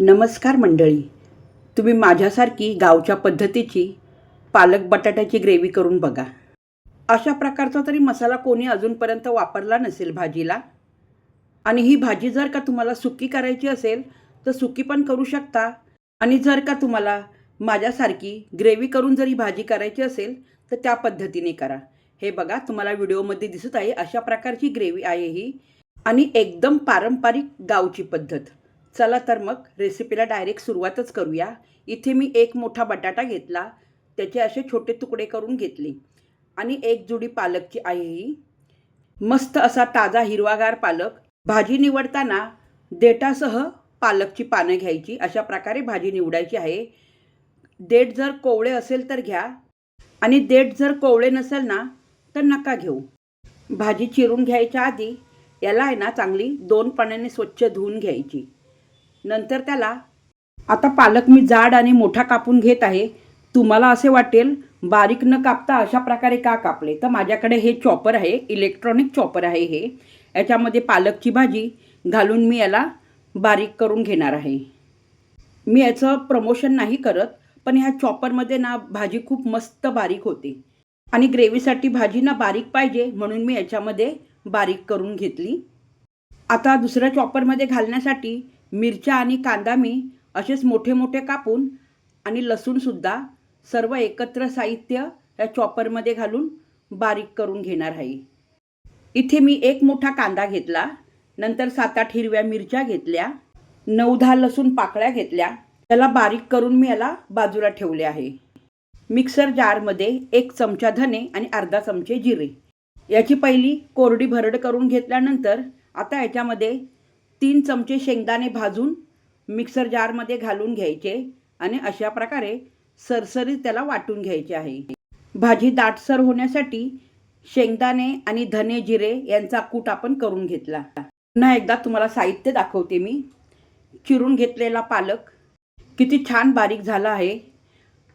नमस्कार मंडळी, तुम्ही माझ्यासारखी गावच्या पद्धतीची पालक बटाट्याची ग्रेव्ही करून बघा. अशा प्रकारचा तरी मसाला कोणी अजूनपर्यंत वापरला नसेल भाजीला. आणि ही भाजी जर का तुम्हाला सुकी करायची असेल तर सुकी पण करू शकता. आणि जर का तुम्हाला माझ्यासारखी ग्रेव्ही करून जरी भाजी करायची असेल तर त्या पद्धतीने करा. हे बघा, तुम्हाला व्हिडिओमध्ये दिसत आहे अशा प्रकारची ग्रेव्ही आहे ही, आणि एकदम पारंपरिक गावची पद्धत. चला तर मग रेसिपीला डायरेक्ट सुरुवातच करूया. इथे मी एक मोठा बटाटा घेतला, त्याचे असे छोटे तुकडे करून घेतले. आणि एक जुडी पालकची आहे ही. मस्त असा ताजा हिरवागार पालक. भाजी निवडताना देठासह पालकची पानं घ्यायची, अशा प्रकारे भाजी निवडायची आहे. देठ जर कोवळे असेल तर घ्या, आणि देठ जर कोवळे नसेल ना तर नका घेऊ. भाजी चिरून घ्यायच्या आधी याला आहे ना चांगली 2 पाण्याने स्वच्छ धुवून घ्यायची. नंतर त्याला, आता पालक मी जाड आणि मोठा कापून घेत आहे. तुम्हाला असे वाटेल बारीक न कापता अशा प्रकारे का कापले, तर माझ्याकडे हे चॉपर आहे, इलेक्ट्रॉनिक चॉपर आहे हे. याच्यामध्ये पालकची भाजी घालून मी याला बारीक करून घेणार आहे. मी याचं प्रमोशन नाही करत, पण ह्या चॉपरमध्ये ना भाजी खूप मस्त बारीक होते. आणि ग्रेव्हीसाठी भाजी ना बारीक पाहिजे म्हणून मी याच्यामध्ये बारीक करून घेतली. आता दुसऱ्या चॉपरमध्ये घालण्यासाठी मिरच्या आणि कांदा मी असेच मोठे मोठे कापून, आणि लसूणसुद्धा सर्व एकत्र साहित्य या चॉपरमध्ये घालून बारीक करून घेणार आहे. इथे मी एक मोठा कांदा घेतला, नंतर 7-8 हिरव्या मिरच्या घेतल्या, 9-10 लसूण पाकळ्या घेतल्या. त्याला बारीक करून मी याला बाजूला ठेवले आहे. मिक्सर जारमध्ये 1 चमचा धने आणि अर्धा चमचे जिरे याची पहिली कोरडी भरड करून घेतल्यानंतर आता याच्यामध्ये 3 चमचे शेंगदाणे भाजून मिक्सर जारमध्ये घालून घ्यायचे, आणि अशा प्रकारे सरसरीत त्याला वाटून घ्यायचे आहे. भाजी दाटसर होण्यासाठी शेंगदाणे आणि धने जिरे यांचा कूट आपण करून घेतला. पुन्हा एकदा तुम्हाला साहित्य दाखवते मी. चिरून घेतलेला पालक किती छान बारीक झाला आहे.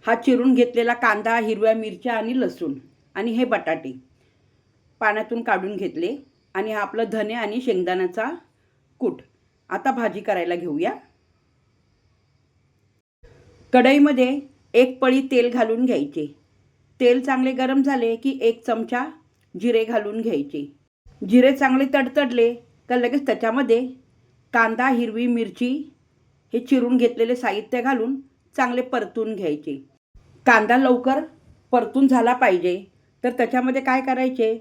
हा चिरून घेतलेला कांदा, हिरव्या मिरच्या आणि लसूण, आणि हे बटाटे पाण्यातून काढून घेतले, आणि हा आपलं धने आणि शेंगदाण्याचा कूट. आता भाजी करायला घेऊया. कढईमध्ये 1 पळी तेल घालून घ्यायचे. तेल चांगले गरम झाले की 1 चमचा जिरे घालून घ्यायचे. जिरे चांगले तडतडले तर लगेच त्याच्यामध्ये कांदा, हिरवी मिरची हे चिरून घेतलेले साहित्य घालून चांगले परतून घ्यायचे. कांदा लवकर परतून झाला पाहिजे तर त्याच्यामध्ये काय करायचे,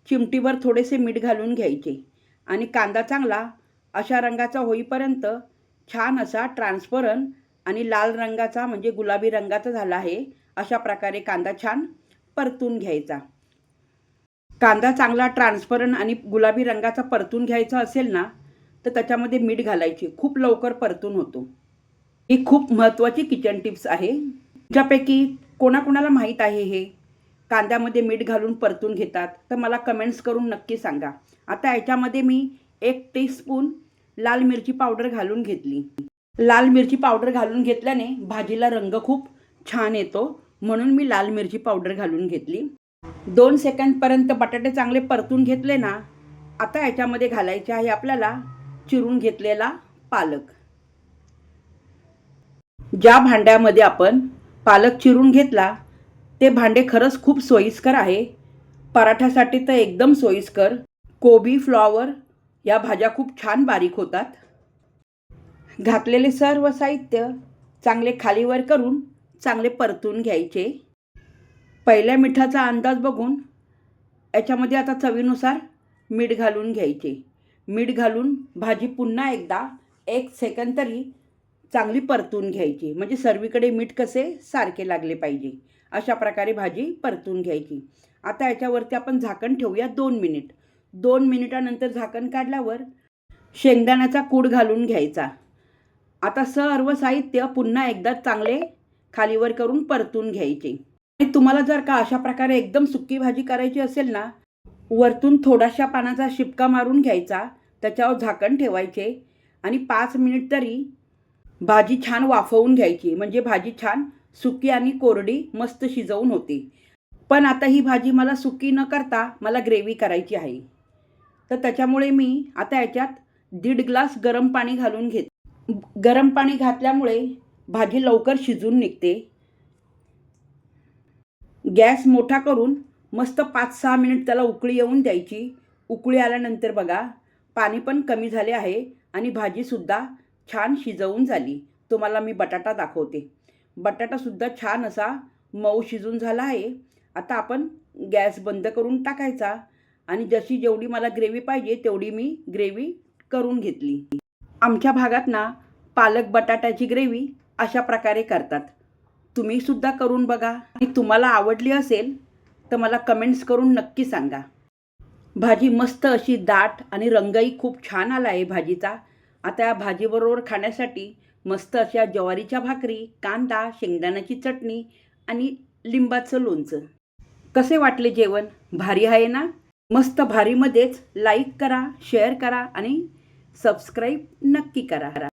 चिमटीवर थोडेसे मीठ घालून घ्यायचे, आणि कांदा चांगला अशा रंगाचा होईपर्यंत छान असा ट्रान्सपरंट आणि लाल रंगाचा म्हणजे गुलाबी रंगाचा झाला आहे, अशा प्रकारे कांदा छान परतून घ्यायचा. कांदा चांगला ट्रान्सपरंट आणि गुलाबी रंगाचा परतून घ्यायचा असेल ना तर त्याच्यामध्ये मीठ घालायचे. खूप लवकर परतून होतो. ही खूप महत्त्वाची किचन टिप्स आहे. तुमच्यापैकी कोणाकोणाला माहीत आहे हे कांद्यामध्ये मीठ घालून परतून घेतात तर मला कमेंट्स करून नक्की सांगा. आता याच्यामध्ये मी 1 टीस्पून लाल मिरची पावडर घालून घेतली. लाल मिरची पावडर घालून घेतल्याने भाजीला रंग खूप छान येतो, म्हणून मी लाल मिरची पावडर घालून घेतली. 2 सेकंदपर्यंत बटाटे चांगले परतून घेतले ना, आता याच्यामध्ये घालायचे आहे आपल्याला चिरून घेतलेला पालक. ज्या भांड्यामध्ये आपण पालक चिरून घेतला ते भांडे खरंच खूप सोयीस्कर आहे. पराठ्यासाठी तर एकदम सोयीस्कर. कोबी, फ्लॉवर या भाज्या खूप छान बारीक होतात. घातलेले सर्व साहित्य चांगले खालीवर करून चांगले परतून घ्यायचे. पहिल्या मिठाचा अंदाज बघून याच्यामध्ये आता चवीनुसार मीठ घालून घ्यायचे. मीठ घालून भाजी पुन्हा एकदा 1 सेकंद तरी चांगली परतून घ्यायची, म्हणजे सर्वीकडे मीठ कसे सारखे लागले पाहिजे, अशा प्रकारे भाजी परतून घ्यायची. आता याच्यावरती आपण झाकण ठेवूया 2 मिनिट. 2 मिनिटानंतर झाकण काढल्यावर शेंगदाण्याचा कूट घालून घ्यायचा. आता सर्व साहित्य पुन्हा एकदा चांगले खालीवर करून परतून घ्यायचे. आणि तुम्हाला जर का अशा प्रकारे एकदम सुकी भाजी करायची असेल ना, वरतून थोडाशा पाण्याचा शिपका मारून घ्यायचा, त्याच्यावर झाकण ठेवायचे, आणि 5 मिनिट तरी भाजी छान वाफवून घ्यायची, म्हणजे भाजी छान सुकी आणि कोरडी मस्त शिजवून होते. पण आता ही भाजी मला सुकी न करता मला ग्रेव्ही करायची आहे, तर त्याच्यामुळे मी आता याच्यात 1.5 ग्लास गरम पाणी घालून गरम पाणी घातल्यामुळे भाजी लवकर शिजून निघते. गॅस मोठा करून मस्त 5-6 मिनिट त्याला उकळी येऊन द्यायची. उकळी आल्यानंतर बघा पाणी पण कमी झाले आहे आणि भाजीसुद्धा छान शिजवून झाली. तुम्हाला मी बटाटा दाखवते. बटाटासुद्धा छान असा मऊ शिजून झाला आहे. आता आपण गॅस बंद करून टाकायचा आणि जशी जेवढी मला ग्रेव्ही पाहिजे तेवढी मी ग्रेव्ही करून घेतली. आमच्या भागात ना पालक बटाट्याची ग्रेव्ही अशा प्रकारे करतात. तुम्हीसुद्धा करून बघा आणि तुम्हाला आवडली असेल तर मला कमेंट्स करून नक्की सांगा. भाजी मस्त अशी दाट आणि रंगही खूप छान आला आहे भाजीचा. आता या भाजीबरोबर खाण्यासाठी मस्त अशा ज्वारीच्या भाकरी, कांदा, शेंगदाण्याची चटणी आणि लिंबाचं लोणचं. कसे वाटले जेवण? भारी आहे ना? मस्त भारीमध्येच लाईक करा, शेअर करा आणि सबस्क्राईब नक्की करा.